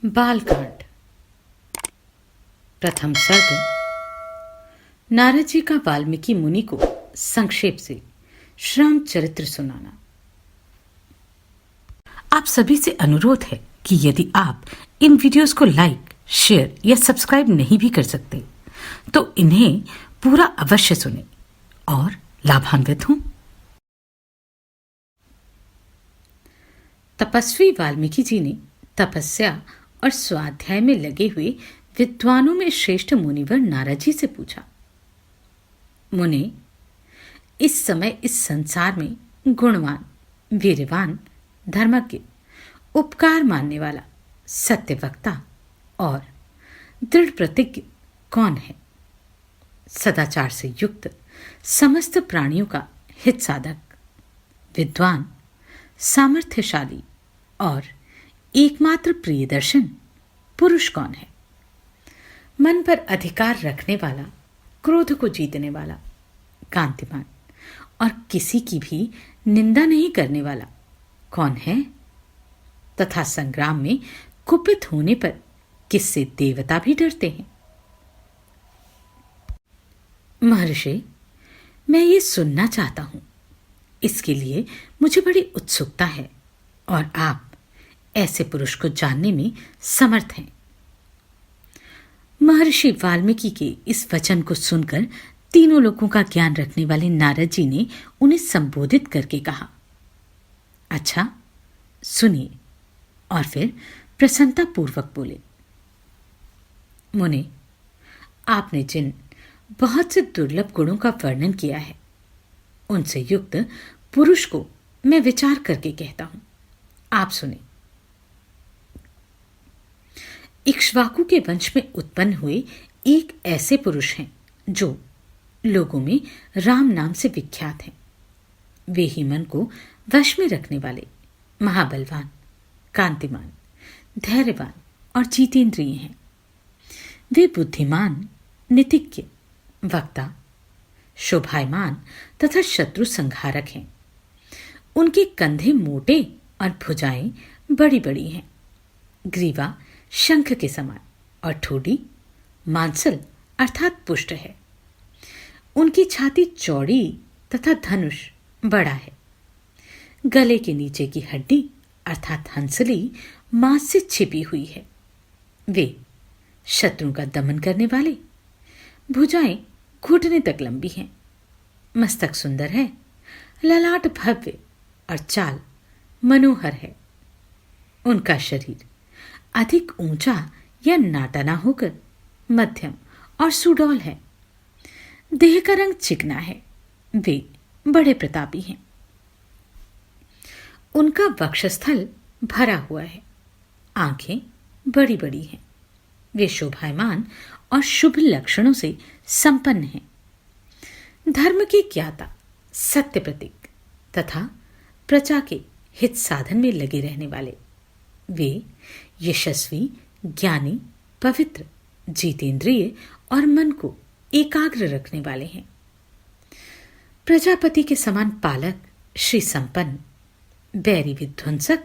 बालकांड। प्रथम सर्ग। नारद जी का वाल्मीकि मुनि को संक्षेप से श्रम चरित्र सुनाना। आप सभी से अनुरोध है कि यदि आप इन वीडियोस को लाइक, शेयर या सब्सक्राइब नहीं भी कर सकते तो इन्हें पूरा अवश्य सुनें और लाभान्वित हों। तपस्वी वाल्मीकि जी ने तपस्या और स्वाध्याय में लगे हुए विद्वानों में श्रेष्ठ मुनिवर नारद जी से पूछा, मुनि, इस समय इस संसार में गुणवान, वीरवान, धर्मज्ञ, उपकार मानने वाला, सत्यवक्ता और दृढ़ प्रतिज्ञ कौन है? सदाचार से युक्त, समस्त प्राणियों का हित साधक, विद्वान, सामर्थ्यशाली और एकमात्र प्रियदर्शन पुरुष कौन है? मन पर अधिकार रखने वाला, क्रोध को जीतने वाला, कांतिमान और किसी की भी निंदा नहीं करने वाला कौन है? तथा संग्राम में कुपित होने पर किससे देवता भी डरते हैं? महर्षि, मैं ये सुनना चाहता हूं। इसके लिए मुझे बड़ी उत्सुकता है और आप ऐसे पुरुष को जानने में समर्थ हैं। महर्षि वाल्मीकि के इस वचन को सुनकर तीनों लोगों का ज्ञान रखने वाले नारद जी ने उन्हें संबोधित करके कहा, अच्छा सुनिए। और फिर प्रसन्नता पूर्वक बोले, मुनि, आपने जिन बहुत से दुर्लभ गुणों का वर्णन किया है उनसे युक्त पुरुष को मैं विचार करके कहता हूं, आप सुने। इक्ष्वाकु के वंश में उत्पन्न हुए एक ऐसे पुरुष हैं जो लोगों में राम नाम से विख्यात हैं। वे ही मन को वश में रखने वाले, महाबलवान, कांतिमान, धैर्यवान और जितेंद्रिय हैं। वे बुद्धिमान, नीतिज्ञ, वक्ता, शोभायमान तथा शत्रु संहारक हैं। उनके कंधे मोटे और भुजाएं बड़ी बड़ी हैं। ग्रीवा शंख के समान और ठोड़ी मांसल अर्थात पुष्ट है। उनकी छाती चौड़ी तथा धनुष बड़ा है। गले के नीचे की हड्डी अर्थात हंसली मांस से छिपी हुई है। वे शत्रु का दमन करने वाले। भुजाएं घुटने तक लंबी हैं। मस्तक सुंदर है। ललाट भव्य और चाल मनोहर है। उनका शरीर अधिक ऊंचा या नाटा ना होकर मध्यम और सुडौल है। देह का रंग चिकना है। वे बड़े प्रतापी हैं। उनका वक्षस्थल भरा हुआ है। आंखें बड़ी बड़ी हैं। वे शोभायमान और शुभ लक्षणों से संपन्न हैं। धर्म के ज्ञाता, सत्य प्रतीक तथा प्रजा के हित साधन में लगे रहने वाले। वे यशस्वी, ज्ञानी, पवित्र, जितेंद्रिय और मन को एकाग्र रखने वाले हैं। प्रजापति के समान पालक, श्री संपन्न, बैरी विध्वंसक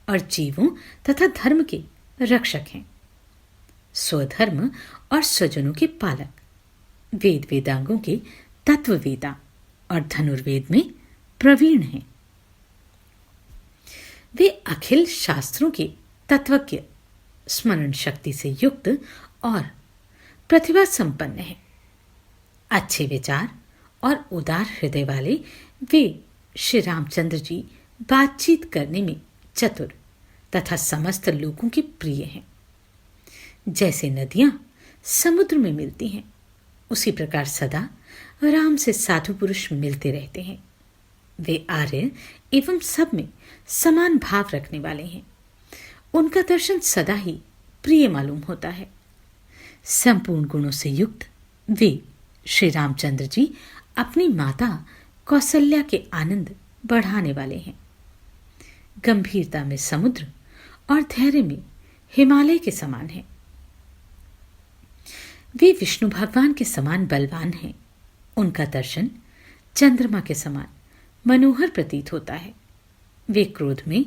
और जीवों तथा धर्म के रक्षक हैं। स्वधर्म और स्वजनों के पालक, वेद वेदांगों के तत्ववेदा और धनुर्वेद में प्रवीण हैं। वे अखिल शास्त्रों के तत्वज्ञ, स्मरण शक्ति से युक्त और प्रतिभा संपन्न हैं। अच्छे विचार और उदार हृदय वाले वे श्री रामचंद्र जी बातचीत करने में चतुर तथा समस्त लोगों के प्रिय हैं। जैसे नदियां समुद्र में मिलती हैं, उसी प्रकार सदा राम से साधु पुरुष मिलते रहते हैं। वे आर्य एवं सब में समान भाव रखने वाले हैं। उनका दर्शन सदा ही प्रिय मालूम होता है। संपूर्ण गुणों से युक्त वे श्री रामचंद्र जी अपनी माता कौशल्या के आनंद बढ़ाने वाले हैं। गंभीरता में समुद्र और धैर्य में हिमालय के समान हैं। वे विष्णु भगवान के समान बलवान हैं। उनका दर्शन चंद्रमा के समान मनोहर प्रतीत होता है। वे क्रोध में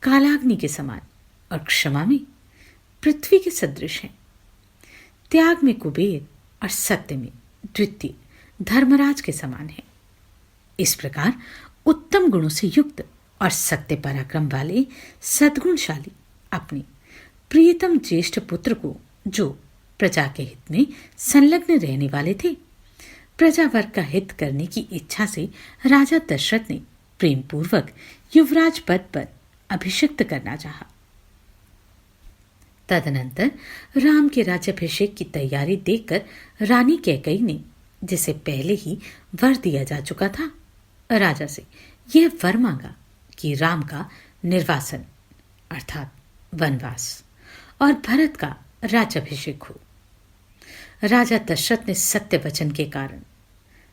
कालाग्नि के समान और क्षमा में पृथ्वी के सदृश हैं। त्याग में कुबेर और सत्य में द्वितीय धर्मराज के समान है। इस प्रकार उत्तम गुणों से युक्त और सत्य पराक्रम वाले सद्गुणशाली अपने प्रियतम ज्येष्ठ पुत्र को, जो प्रजा के हित में संलग्न रहने वाले थे, प्रजा वर्ग का हित करने की इच्छा से राजा दशरथ ने प्रेम पूर्वक युवराज पद पर अभिषिक्त करना चाहा। तदनंतर राम के राज्याभिषेक की तैयारी देखकर रानी कैकेयी ने, जिसे पहले ही वर दिया जा चुका था, राजा से यह वर मांगा कि राम का निर्वासन अर्थात वनवास और भरत का राज्याभिषेक हो। राजा दशरथ ने सत्य वचन के कारण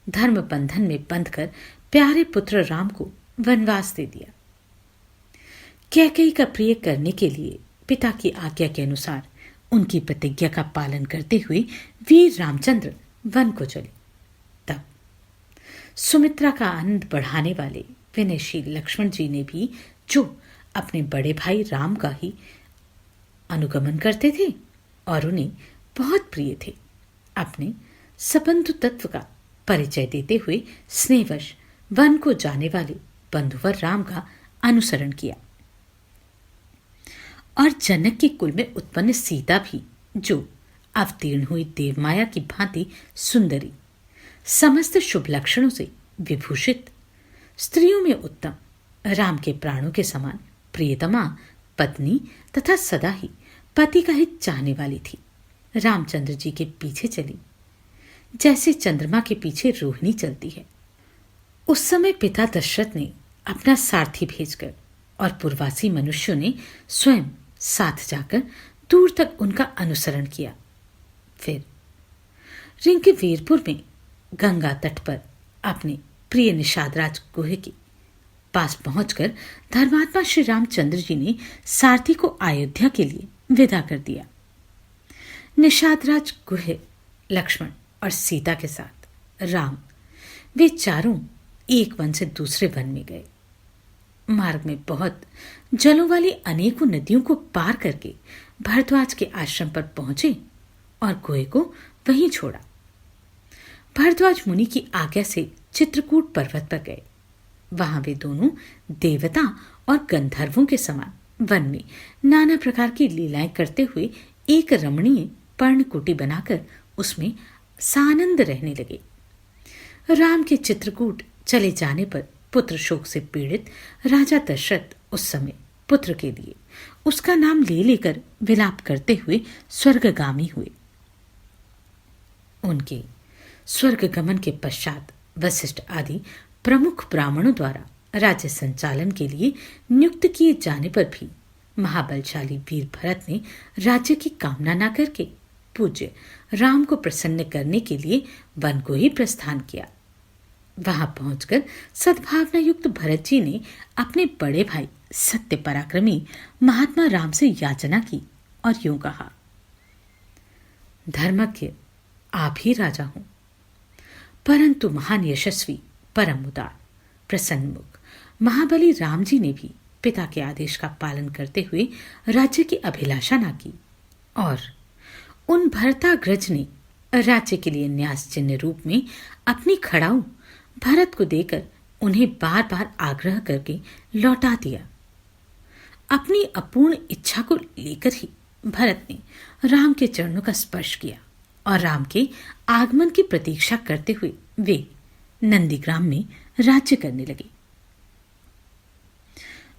धर्म बंधन में बंधकर प्यारे पुत्र राम को वनवास दे दिया। कैकेयी का प्रिय करने के लिए पिता की आज्ञा के अनुसार उनकी प्रतिज्ञा का पालन करते हुए वीर रामचंद्र वन को चले। तब सुमित्रा का आनंद बढ़ाने वाले विनयशील लक्ष्मण जी ने भी, जो अपने बड़े भाई राम का ही अनुगमन करते थे और उन्हें बहुत प्रिय थे, अपने सबंधु तत्व का परिचय देते हुए स्नेहवश वन को जाने वाले बंधुवर राम का अनुसरण किया। और जनक के कुल में उत्पन्न सीता भी, जो अवतीर्ण हुई देवमाया की भांति सुंदरी, समस्त शुभ लक्षणों से विभूषित, स्त्रियों में उत्तम, राम के प्राणों के समान प्रियतमा पत्नी तथा सदा ही पति का हित चाहने वाली थी, रामचंद्र जी के पीछे चली, जैसे चंद्रमा के पीछे रोहिणी चलती है। उस समय पिता दशरथ ने अपना सारथी भेजकर और पूर्वासी मनुष्यों ने स्वयं साथ जाकर दूर तक उनका अनुसरण किया। फिर रिंग वीरपुर में गंगा तट पर अपने प्रिय निषादराज गुहे के पास पहुंचकर धर्मात्मा श्री रामचंद्र जी ने सारथी को अयोध्या के लिए विदा कर दिया। निषादराज गुहे, लक्ष्मण और सीता के साथ राम, वे चारों एक वन से दूसरे वन में गए। मार्ग में बहुत जलों वाली अनेकों नदियों को पार करके भरद्वाज के आश्रम पर पहुंचे और गुहे को वहीं छोड़ा। भरद्वाज मुनि की आज्ञा से चित्रकूट पर्वत पर गए। वहां वे दोनों देवता और गंधर्वों के समान वन में नाना प्रकार की लीलाएं करते हुए एक रमणीय पर्णकुटी बनाकर उसमें सानंद रहने लगे। राम के चित्रकूट चले जाने पर पुत्र शोक से पीड़ित राजा दशरथ उस समय पुत्र के लिए उसका नाम ले लेकर विलाप करते हुए स्वर्गगामी हुए। उनके स्वर्गगमन के पश्चात वशिष्ठ आदि प्रमुख ब्राह्मणों द्वारा राज्य संचालन के लिए नियुक्त किए जाने पर भी महाबलशाली वीर भरत ने राज्य की कामना न करके पूज्य राम को प्रसन्न करने के लिए वन को ही प्रस्थान किया। वहां पहुंचकर सद्भावना युक्त भरत जी ने अपने बड़े भाई सत्य पराक्रमी महात्मा राम से याचना की और यूं कहा, धर्मज्ञ आप ही राजा हो, परंतु महान यशस्वी परम उदार प्रसन्नमुख महाबली राम जी ने भी पिता के आदेश का पालन करते हुए राज्य की अभिलाषा न की और उन भरताग्रज ने राज्य के लिए न्यास चिन्ह रूप में अपनी खड़ाऊ भरत को देकर उन्हें बार बार आग्रह करके लौटा दिया। अपनी अपूर्ण इच्छा को लेकर ही भरत ने राम के चरणों का स्पर्श किया और राम के आगमन की प्रतीक्षा करते हुए वे नंदीग्राम में राज्य करने लगे।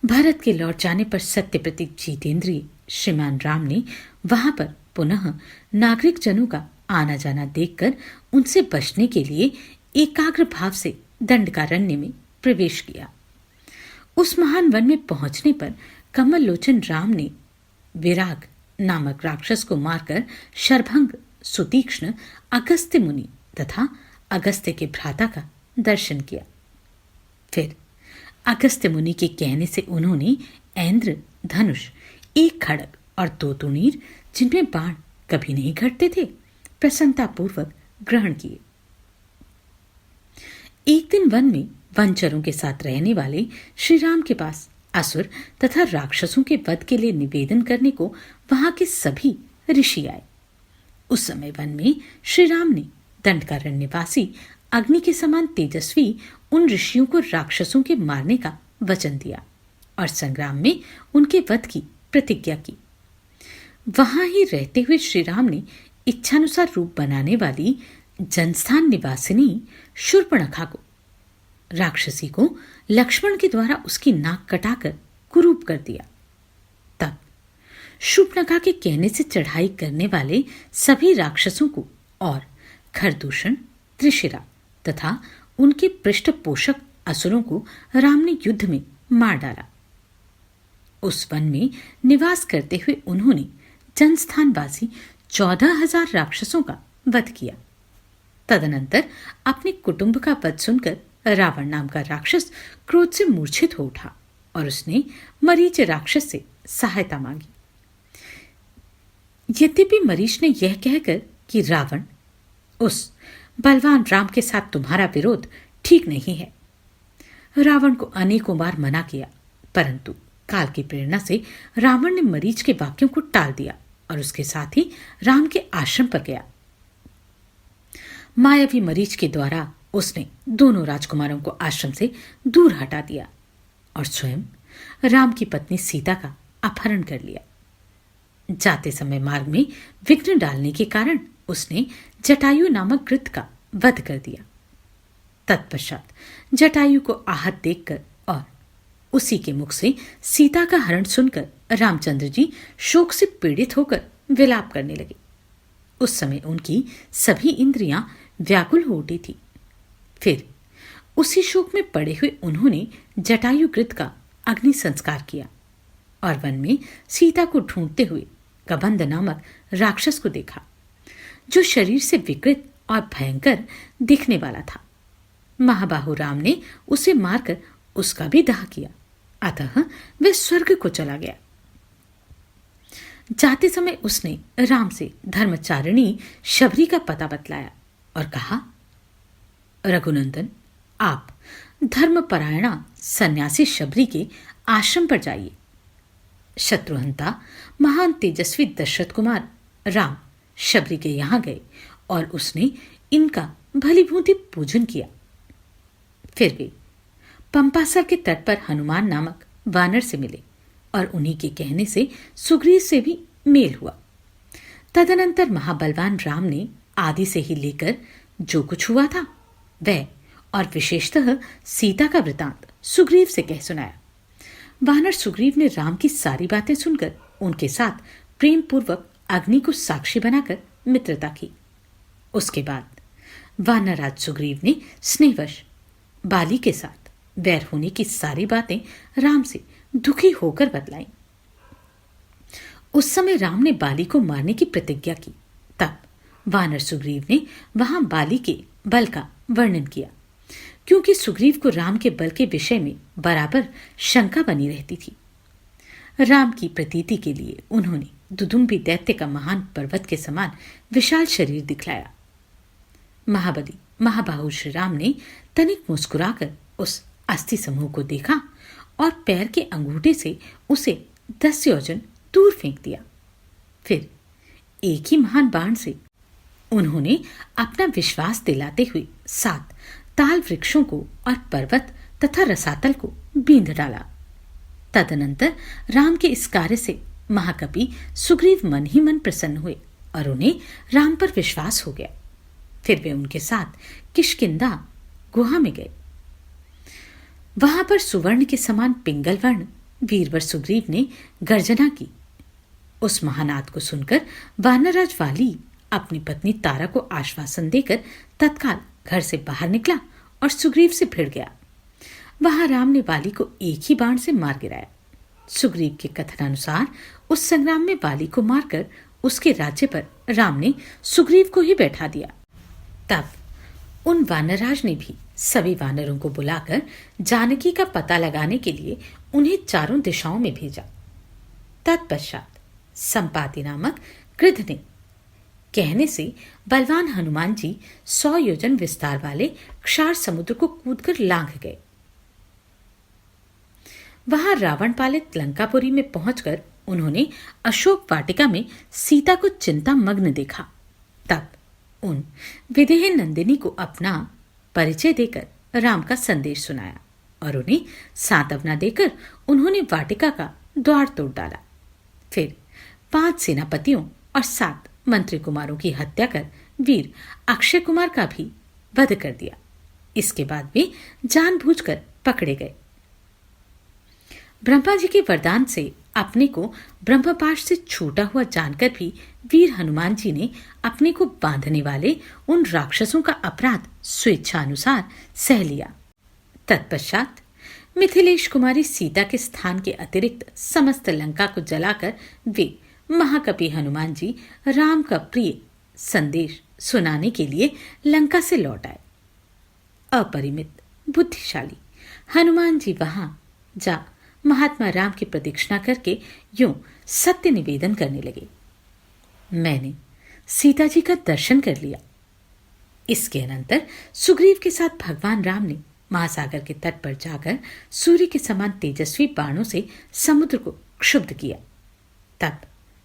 भरत के लौट जाने पर सत्यप्रतिक जितेंद्रिय श्रीमान राम ने वहां पर पुनः नागरिक जनों का आना जाना देखकर उनसे बचने के लिए एकाग्र भाव से दंडकारण्य में प्रवेश किया। उस महान वन में पहुंचने पर कमल लोचन राम ने विराग नामक राक्षस को मारकर शरभंग, सुतीक्ष्ण, अगस्त्य मुनि तथा अगस्त्य के भ्राता का दर्शन किया। फिर अगस्त्य मुनि के कहने से उन्होंने ऐन्द्र, धनुष, एक खड़ग और 2 तुणीर, जिनमें बाण कभी नहीं घटते थे, प्रसन्नतापूर्वक ग्रहण किए। एक दिन वन में वनचरों के साथ रहने वाले श्री राम के पास असुर तथा राक्षसों के वध के लिए निवेदन करने को वहां के सभी ऋषि आए। उस समय वन में श्री राम ने दंडकारण्यवासी अग्नि के समान तेजस्वी उन ऋषियों को राक्षसों के मारने का वचन दिया और संग्राम में उनके वध की प्रतिज्ञा की। वहां ही रहते हुए श्री राम ने इच्छानुसार रूप बनाने वाली जनस्थान निवासिनी शूर्पणखा को, राक्षसी को, लक्ष्मण के द्वारा उसकी नाक कटाकर कुरूप कर दिया। तब शूर्पणखा के कहने से चढ़ाई करने वाले सभी राक्षसों को और खरदूषण, त्रिशिरा तथा उनके पृष्ठपोषक असुरों को राम ने युद्ध में मार डाला। उस वन में निवास करते हुए उन्होंने जनस्थानवासी 14,000 राक्षसों का वध किया। तदनंतर अपने कुटुंब का वध सुनकर रावण नाम का राक्षस क्रोध से मूर्छित हो उठा और उसने मरीच राक्षस से सहायता मांगी। यद्यपि मरीच ने यह कहकर कि रावण, उस बलवान राम के साथ तुम्हारा विरोध ठीक नहीं है, रावण को अनेकों बार मना किया, परंतु काल की प्रेरणा से रावण ने मरीच के वाक्यों को टाल दिया और उसके साथ ही राम के आश्रम पर गया। मायावी मरीच के द्वारा उसने दोनों राजकुमारों को आश्रम से दूर हटा दिया और स्वयं राम की पत्नी सीता का अपहरण कर लिया। जाते समय मार्ग में विघ्न डालने के कारण उसने जटायु नामक कृत का वध कर दिया। तत्पश्चात जटायु को आहत देखकर और उसी के मुख से सीता का हरण सुनकर रामचंद्र जी शोक से पीड़ित होकर विलाप करने लगे। उस समय उनकी सभी इंद्रियां व्याकुल हो उठी थी। फिर उसी शोक में पड़े हुए उन्होंने जटायु कृत का अग्नि संस्कार किया और वन में सीता को ढूंढते हुए कबंध नामक राक्षस को देखा, जो शरीर से विकृत और भयंकर दिखने वाला था। महाबाहु राम ने उसे मारकर उसका भी दाह किया, अतः वह स्वर्ग को चला गया। जाते समय उसने राम से धर्मचारिणी शबरी का पता बतलाया और कहा, रघुनंदन, आप धर्मपरायणा सन्यासी शबरी के आश्रम पर जाइए। शत्रुहंता महान तेजस्वी दशरथ कुमार राम शबरी के यहां गए और उसने इनका भलीभांति पूजन किया। फिर वे पंपासर के तट पर हनुमान नामक वानर से मिले और उन्हीं के कहने से सुग्रीव से भी मेल हुआ। तदनंतर महाबलवान राम ने आदि से ही लेकर जो कुछ हुआ था वह और विशेषतः सीता का वृतांत सुग्रीव से कह सुनाया। वानर सुग्रीव ने राम की सारी बातें सुनकर उनके साथ प्रेम पूर्वक अग्नि को साक्षी बनाकर मित्रता की। उसके बाद वानरराज सुग्रीव ने स्नेहवश बाली के साथ वैर होने की सारी बातें राम से दुखी होकर बतलाई। उस समय राम ने बाली को मारने की प्रतिज्ञा की। तब वानर सुग्रीव ने वहां बाली के बल का वर्णन किया, क्योंकि सुग्रीव को राम के बल के विषय में बराबर शंका बनी रहती थी। राम की प्रतीति के लिए उन्होंने दुदुम्बी दैत्य का महान पर्वत के समान विशाल शरीर दिखलाया। महाबली महाबाहु श्री राम ने तनिक मुस्कुराकर उस अस्थि समूह को देखा और पैर के अंगूठे से उसे 10 योजन दूर फेंक दिया। फिर एक ही महान बाण से उन्होंने अपना विश्वास दिलाते हुए 7 ताल वृक्षों को और पर्वत तथा रसातल को बींध डाला। तदनंतर राम के इस कार्य से महाकवि सुग्रीव मन ही मन प्रसन्न हुए और उन्हें राम पर विश्वास हो गया। फिर वे उनके साथ किष्किंधा गुहा में गए। वहां पर सुवर्ण के समान पिंगल वर्ण वीरवर सुग्रीव ने गर्जना की। उस महानाद को सुनकर वानरराज वाली अपनी पत्नी तारा को आश्वासन देकर तत्काल घर से बाहर निकला और सुग्रीव से भिड़ गया। वहां राम ने वाली को एक ही बाण से मार गिराया। सुग्रीव के कथनानुसार उस संग्राम में वाली को मारकर उसके राज्य पर राम ने सुग्रीव को ही बैठा दिया। तब उन वानरराज ने भी सभी वानरों को बुलाकर जानकी का पता लगाने के लिए उन्हें चारों दिशाओं में भेजा। तत्पश्चात संपाति नामक गृध्र ने कहने से बलवान हनुमान जी 100 योजन विस्तार वाले क्षार समुद्र को कूदकर लांघ गए। वहां रावण पालित लंकापुरी में पहुंचकर उन्होंने अशोक वाटिका में सीता को चिंता मग्न देखा। तब उन विदेह नंदिनी को अपना परिचय देकर राम का संदेश सुनाया और उन्हें सांत्वना देकर उन्होंने वाटिका का द्वार तोड़ डाला। फिर 5 सेनापतियों और 7 मंत्री कुमारों की हत्या कर वीर अक्षय कुमार का भी वध कर दिया। इसके बाद वे जानबूझकर पकड़े गए। ब्रह्मा जी के वरदान से अपने को ब्रह्मपाश से छूटा हुआ जानकर भी वीर हनुमान जी ने अपने को बांधने वाले उन राक्षसों का अपराध स्वेच्छानुसार सह लिया। तत्पश्चात मिथिलेश कुमारी सीता के स्थान के अतिरिक्त समस्त लंका को जलाकर वे महाकवि हनुमान जी राम का प्रिय संदेश सुनाने के लिए लंका से लौट आए। अपरिमित बुद्धिशाली हनुमान जी वहां जा महात्मा राम की प्रदक्षिणा करके यूं सत्य निवेदन करने लगे, मैंने सीता जी का दर्शन कर लिया। इसके अनंतर सुग्रीव के साथ भगवान राम ने महासागर के तट पर जाकर सूर्य के समान तेजस्वी बाणों से समुद्र को क्षुब्ध किया। तब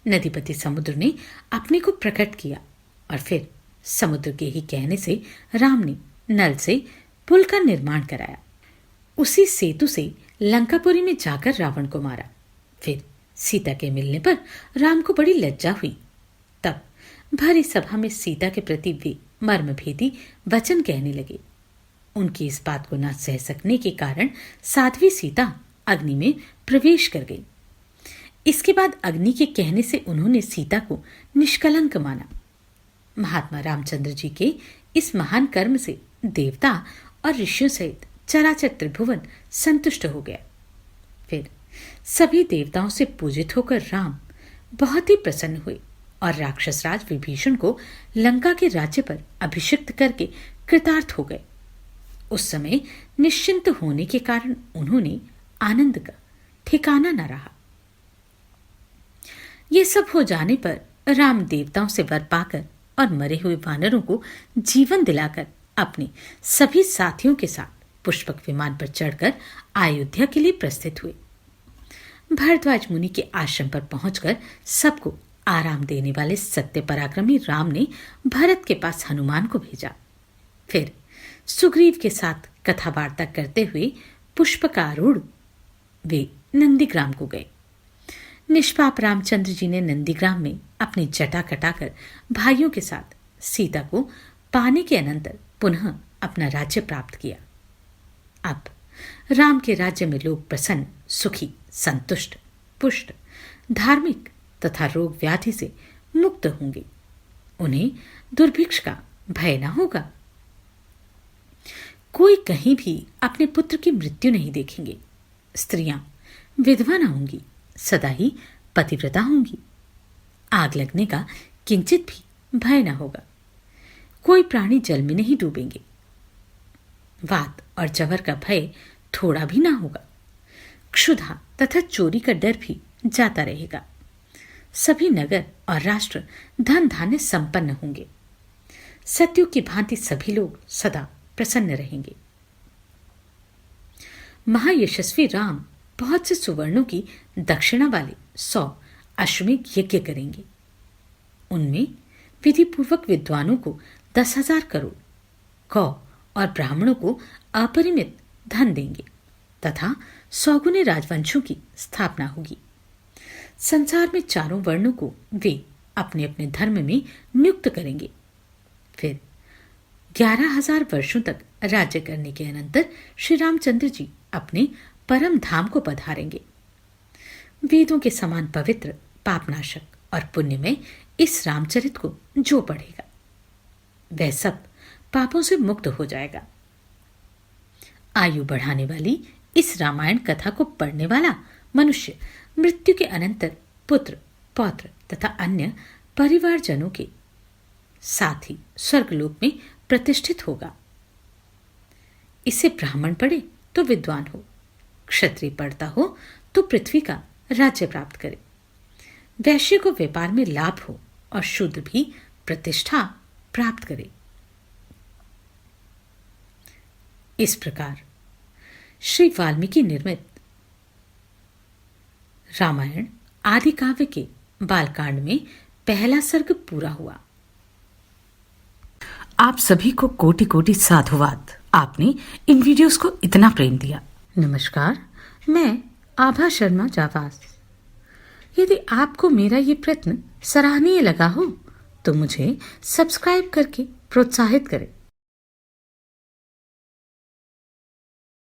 नदीपति समुद्र ने अपने को प्रकट किया और फिर समुद्र के ही कहने से राम ने नल से पुल का निर्माण कराया। उसी सेतु से लंकापुरी में जाकर रावण को मारा। फिर सीता के मिलने पर राम को बड़ी लज्जा हुई। तब भरी सभा में सीता के प्रति वे मर्मभेदी वचन कहने लगे। उनकी इस बात को न सह सकने के कारण साध्वी सीता अग्नि में प्रवेश कर गई। इसके बाद अग्नि के कहने से उन्होंने सीता को निष्कलंक माना। महात्मा रामचंद्र जी के इस महान कर्म से देवता और ऋषियों सहित चराचर त्रिभुवन संतुष्ट हो गया। फिर सभी देवताओं से पूजित होकर राम बहुत ही प्रसन्न हुए और राक्षसराज विभीषण को लंका के राज्य पर अभिषिक्त करके कृतार्थ हो गए। उस समय निश्चिंत होने के कारण उन्होंने आनंद का ठिकाना न रहा। ये सब हो जाने पर राम देवताओं से वर पाकर और मरे हुए वानरों को जीवन दिलाकर अपने सभी साथियों के साथ पुष्पक विमान पर चढ़कर अयोध्या के लिए प्रस्थित हुए। भरद्वाज मुनि के आश्रम पर पहुंचकर सबको आराम देने वाले सत्य पराक्रमी राम ने भरत के पास हनुमान को भेजा। फिर सुग्रीव के साथ कथा वार्ता करते हुए पुष्पकारूढ़ वे नंदीग्राम को गए। निष्पाप रामचंद्र जी ने नंदीग्राम में अपनी जटा कटाकर भाइयों के साथ सीता को पाने के अनंतर पुनः अपना राज्य प्राप्त किया। अब राम के राज्य में लोग प्रसन्न, सुखी, संतुष्ट, पुष्ट, धार्मिक तथा रोग व्याधि से मुक्त होंगे। उन्हें दुर्भिक्ष का भय न होगा। कोई कहीं भी अपने पुत्र की मृत्यु नहीं देखेंगे। स्त्रियां विधवा न होंगी, सदा ही पतिव्रता होंगी। आग लगने का किंचित भी भय न होगा। कोई प्राणी जल में नहीं डूबेंगे। वात और जवर का भय थोड़ा भी ना होगा। क्षुधा तथा चोरी का डर भी जाता रहेगा। सभी नगर और राष्ट्र धन धान्य संपन्न होंगे। सत्युग की भांति सभी लोग सदा प्रसन्न रहेंगे। महायशस्वी राम बहुत से सुवर्णों की दक्षिणा वाले 100 अश्वमेध यज्ञ करेंगे। उनमें विधि पूर्वक विद्वानों को 10,000 करोड़, गौ और ब्राह्मणों को अपरिमित धन देंगे तथा 100 गुने राजवंशों की स्थापना होगी। संसार में चारों वर्णों को वे अपने अपने धर्म में नियुक्त करेंगे। फिर 11,000 वर्षों तक राज्य करने के अनंतर श्री रामचंद्र जी अपने परम धाम को पधारेंगे। वेदों के समान पवित्र, पापनाशक और पुण्यमय इस रामचरित को जो पढ़ेगा वह सब पापों से मुक्त हो जाएगा। आयु बढ़ाने वाली इस रामायण कथा को पढ़ने वाला मनुष्य मृत्यु के अनंतर पुत्र, पौत्र तथा अन्य परिवारजनों के साथ ही स्वर्गलोक में प्रतिष्ठित होगा। इसे ब्राह्मण पढ़े तो विद्वान हो, क्षत्रिय पढ़ता हो तो पृथ्वी का राज्य प्राप्त करे, वैश्य को व्यापार में लाभ हो और शूद्र भी प्रतिष्ठा प्राप्त करे। इस प्रकार श्री वाल्मीकि निर्मित रामायण आदि काव्य के बालकांड में पहला सर्ग पूरा हुआ। आप सभी को कोटि कोटि साधुवाद। आपने इन वीडियोस को इतना प्रेम दिया। नमस्कार, मैं आभा शर्मा जावास। यदि आपको मेरा ये प्रयत्न सराहनीय लगा हो तो मुझे सब्सक्राइब करके प्रोत्साहित करें